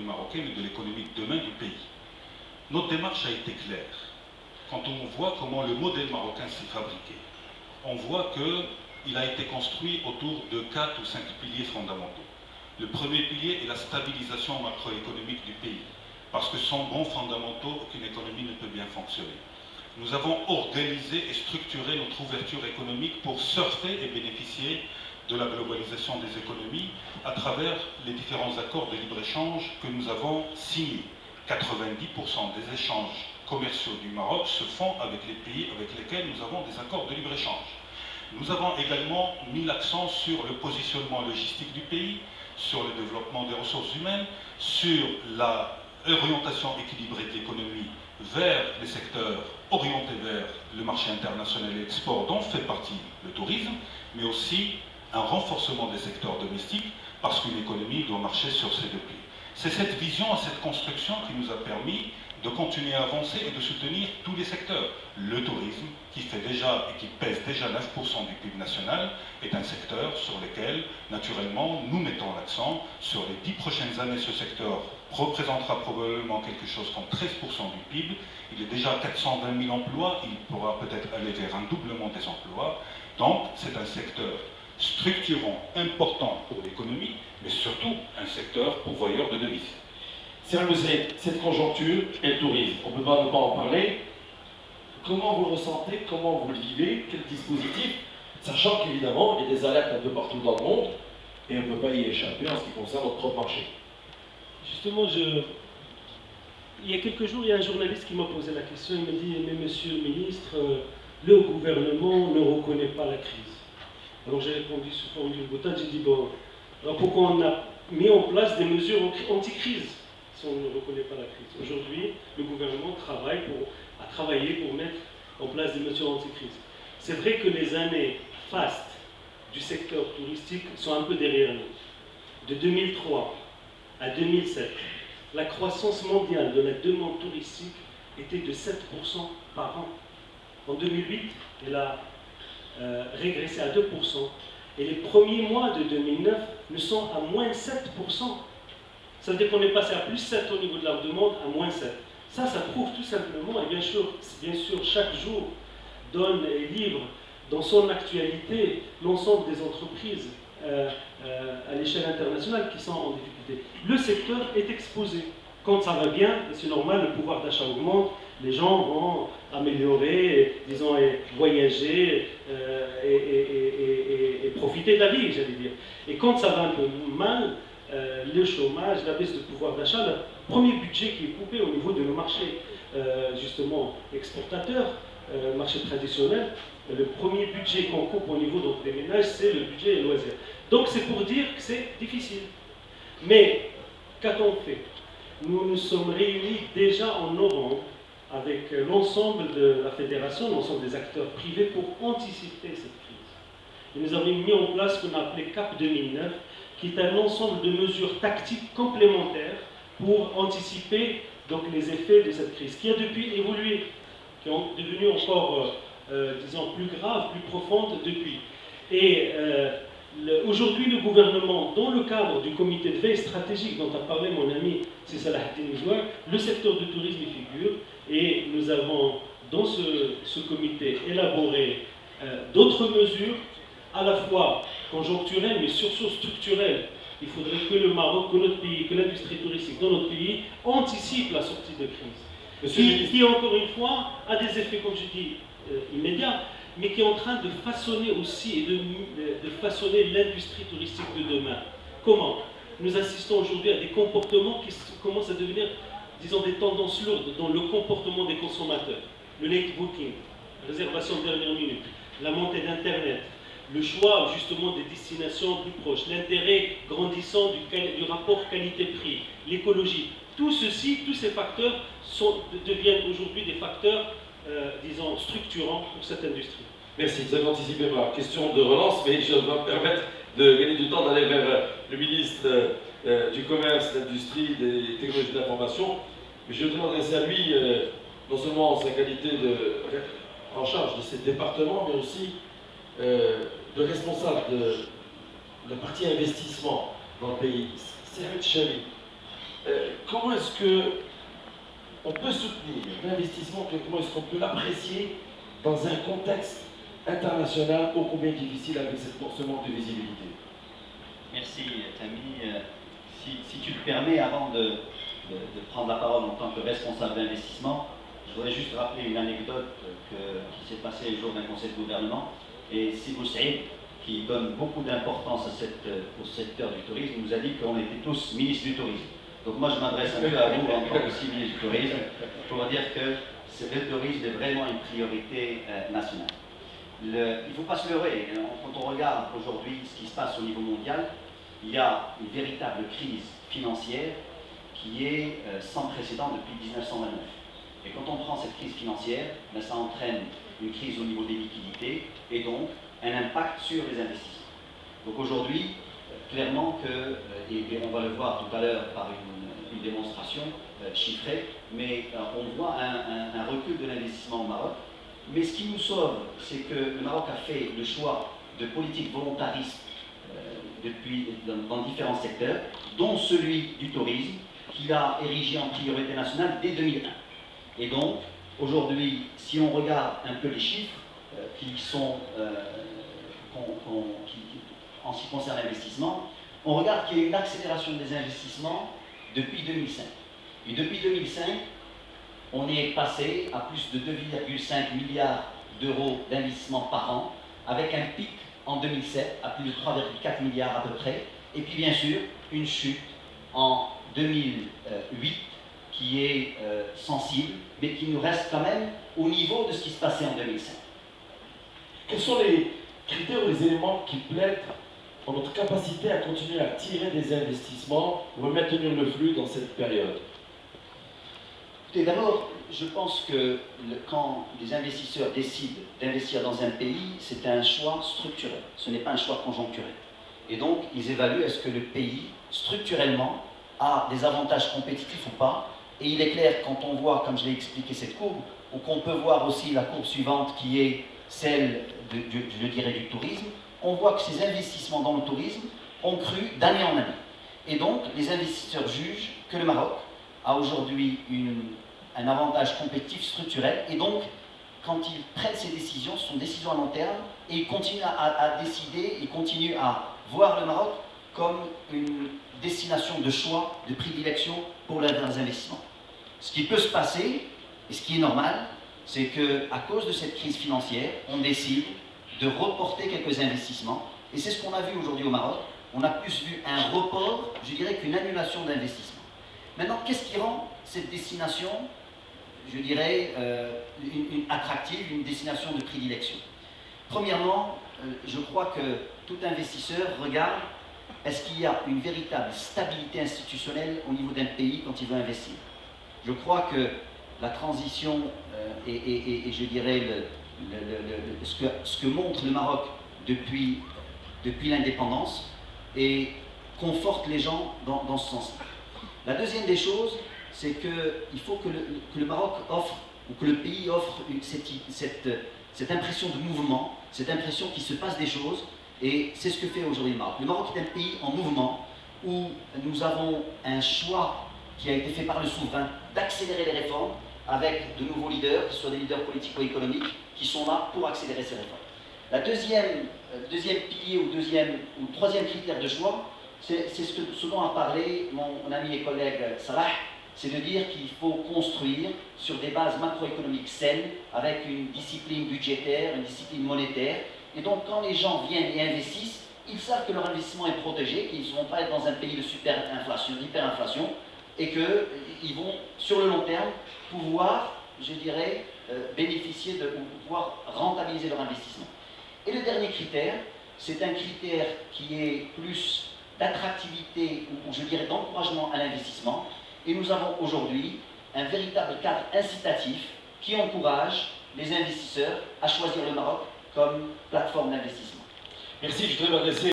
marocaine et de l'économie de demain du pays. Notre démarche a été claire. Quand on voit comment le modèle marocain s'est fabriqué, on voit qu'il a été construit autour de 4 ou 5 piliers fondamentaux. Le premier pilier est la stabilisation macroéconomique du pays, parce que sans bons fondamentaux, aucune économie ne peut bien fonctionner. Nous avons organisé et structuré notre ouverture économique pour surfer et bénéficier de la globalisation des économies à travers les différents accords de libre-échange que nous avons signés. 90% des échanges commerciaux du Maroc se font avec les pays avec lesquels nous avons des accords de libre-échange. Nous avons également mis l'accent sur le positionnement logistique du pays, sur le développement des ressources humaines, sur l'orientation équilibrée de l'économie vers les secteurs orientés vers le marché international et l'export, dont fait partie le tourisme, mais aussi un renforcement des secteurs domestiques, parce qu'une économie doit marcher sur ses deux pieds. C'est cette vision, cette construction qui nous a permis de continuer à avancer et de soutenir tous les secteurs. Le tourisme, qui fait déjà et qui pèse déjà 9% du PIB national, est un secteur sur lequel, naturellement, nous mettons l'accent. Sur les 10 prochaines années, ce secteur représentera probablement quelque chose comme 13% du PIB. Il est déjà à 420 000 emplois, il pourra peut-être aller vers un doublement des emplois. Donc, c'est un secteur structurant, important pour l'économie, mais surtout un secteur pourvoyeur de devises. Cette conjoncture et le tourisme, on ne peut pas ne pas en parler. Comment vous le ressentez, comment vous le vivez, quel dispositif, sachant qu'évidemment, il y a des alertes un peu partout dans le monde, et on ne peut pas y échapper en ce qui concerne notre propre marché. Justement, il y a quelques jours, il y a un journaliste qui m'a posé la question, il me dit, mais monsieur le ministre, le gouvernement ne reconnaît pas la crise. Alors j'ai répondu sous forme d'une boutade, j'ai dit, bon, alors pourquoi on a mis en place des mesures anti-crise si on ne reconnaît pas la crise? Aujourd'hui, le gouvernement a travaillé pour mettre en place des mesures anti-crise. C'est vrai que les années fastes du secteur touristique sont un peu derrière nous. De 2003 à 2007, la croissance mondiale de la demande touristique était de 7% par an. En 2008, elle a régressé à 2%. Et les premiers mois de 2009 ne sont à moins 7%. Ça veut dire qu'on est passé à plus 7 au niveau de la demande, à moins 7. Ça prouve tout simplement, et bien sûr chaque jour donne et livre dans son actualité l'ensemble des entreprises à l'échelle internationale qui sont en difficulté. Le secteur est exposé. Quand ça va bien, c'est normal, le pouvoir d'achat augmente, les gens vont améliorer, disons, voyager et profiter de la vie, j'allais dire. Et quand ça va un peu mal, le chômage, la baisse de pouvoir d'achat, le premier budget qui est coupé au niveau de nos marchés, justement, exportateurs, marché traditionnel, le premier budget qu'on coupe au niveau des ménages, c'est le budget des loisirs. Donc c'est pour dire que c'est difficile. Mais qu'a-t-on fait? Nous nous sommes réunis déjà en novembre avec l'ensemble de la fédération, l'ensemble des acteurs privés pour anticiper cette crise. Et nous avons mis en place ce qu'on a appelé CAP 2009, qui est un ensemble de mesures tactiques complémentaires pour anticiper donc, les effets de cette crise, qui a depuis évolué, qui ont devenu encore, disons, plus graves, plus profondes depuis. Et aujourd'hui, le gouvernement, dans le cadre du comité de veille stratégique dont a parlé mon ami Salah Mouzoua, le secteur du tourisme y figure, et nous avons, dans ce comité, élaboré d'autres mesures, à la fois conjoncturelles, mais surtout structurelles. Il faudrait que le Maroc, que notre pays, que l'industrie touristique dans notre pays anticipe la sortie de crise. Qui, encore une fois, a des effets, comme je dis, immédiats, mais qui est en train de façonner aussi, et de façonner l'industrie touristique de demain. Comment? Nous assistons aujourd'hui à des comportements qui commencent à devenir, disons, des tendances lourdes dans le comportement des consommateurs. Le late booking, réservation de dernière minute, la montée d'Internet, le choix justement des destinations plus proches, l'intérêt grandissant du rapport qualité-prix, l'écologie. Tout ceci, tous ces facteurs deviennent aujourd'hui des facteurs, disons, structurants pour cette industrie. Merci, vous avez anticipé ma question de relance, mais je vais me permettre de gagner du temps d'aller vers le ministre du Commerce, de l'Industrie, des Technologies de l'Information. Je voudrais m'adresser à lui, non seulement en sa qualité en charge de ces départements, mais aussi de responsable de la partie investissement dans le pays. Sermet Chami, comment est-ce qu'on peut soutenir l'investissement, comment est-ce qu'on peut l'apprécier dans un contexte international ô combien difficile avec ce manque de visibilité? Merci Tammy. Si tu le permets, avant de prendre la parole en tant que responsable d'investissement, je voudrais juste rappeler une anecdote qui s'est passée le jour d'un conseil de gouvernement. Et Sibou Saïd, qui donne beaucoup d'importance au secteur du tourisme, nous a dit qu'on était tous ministres du tourisme. Donc moi je m'adresse un peu à vous en tant que ministre du tourisme pour dire que le tourisme est vraiment une priorité nationale. Il ne faut pas se leurrer. Quand on regarde aujourd'hui ce qui se passe au niveau mondial, il y a une véritable crise financière qui est sans précédent depuis 1929. Et quand on prend cette crise financière, ben ça entraîne une crise au niveau des liquidités et donc un impact sur les investissements. Donc aujourd'hui, clairement et on va le voir tout à l'heure par une démonstration chiffrée, mais on voit un recul de l'investissement au Maroc. Mais ce qui nous sauve, c'est que le Maroc a fait le choix de politique volontariste dans différents secteurs, dont celui du tourisme, qu'il a érigé en priorité nationale dès 2001. Et donc, aujourd'hui, si on regarde un peu les chiffres en ce qui concerne l'investissement, on regarde qu'il y a une accélération des investissements depuis 2005. Et depuis 2005, on est passé à plus de 2,5 milliards d'euros d'investissement par an, avec un pic en 2007 à plus de 3,4 milliards à peu près, et puis bien sûr une chute en 2008 qui est sensible, mais qui nous reste quand même au niveau de ce qui se passait en 2005. Quels sont les critères ou les éléments qui plaident pour notre capacité à continuer à attirer des investissements ou à maintenir le flux dans cette période? D'abord, je pense que quand les investisseurs décident d'investir dans un pays, c'est un choix structurel, ce n'est pas un choix conjoncturel. Et donc, ils évaluent est-ce que le pays, structurellement, a des avantages compétitifs ou pas. Et il est clair, quand on voit, comme je l'ai expliqué, cette courbe, ou qu'on peut voir aussi la courbe suivante qui est celle, je dirais, du tourisme, on voit que ces investissements dans le tourisme ont cru d'année en année. Et donc, les investisseurs jugent que le Maroc a aujourd'hui un avantage compétitif structurel, et donc, quand ils prennent ces décisions, ce sont des décisions à long terme, et ils continuent à décider, ils continuent à voir le Maroc comme une destination de choix, de prédilection pour leurs investissements. Ce qui peut se passer, et ce qui est normal, c'est qu'à cause de cette crise financière, on décide de reporter quelques investissements, et c'est ce qu'on a vu aujourd'hui au Maroc. On a plus vu un report, je dirais, qu'une annulation d'investissement. Maintenant, qu'est-ce qui rend cette destination, je dirais, attractive, une destination de prédilection? Premièrement, je crois que tout investisseur regarde est-ce qu'il y a une véritable stabilité institutionnelle au niveau d'un pays quand il veut investir. Je crois que la transition et je dirais ce que montre le Maroc depuis l'indépendance et conforte les gens dans ce sens-là. La deuxième des choses, c'est qu'il faut que le Maroc offre, ou que le pays offre cette impression de mouvement, cette impression qu'il se passe des choses, et c'est ce que fait aujourd'hui le Maroc. Le Maroc est un pays en mouvement, où nous avons un choix qui a été fait par le souverain d'accélérer les réformes, avec de nouveaux leaders, que ce soit des leaders politico-économiques, qui sont là pour accélérer ces réformes. La deuxième pilier ou troisième critère de choix, c'est ce dont a parlé mon ami et collègue Salah, c'est de dire qu'il faut construire sur des bases macroéconomiques saines, avec une discipline budgétaire, une discipline monétaire. Et donc quand les gens viennent et investissent, ils savent que leur investissement est protégé, qu'ils ne vont pas être dans un pays de d'hyperinflation, et qu'ils vont, sur le long terme, pouvoir, je dirais, bénéficier ou pouvoir rentabiliser leur investissement. Et le dernier critère, c'est un critère qui est plus d'attractivité ou je dirais d'encouragement à l'investissement. Et nous avons aujourd'hui un véritable cadre incitatif qui encourage les investisseurs à choisir le Maroc comme plateforme d'investissement. Merci, je voudrais m'adresser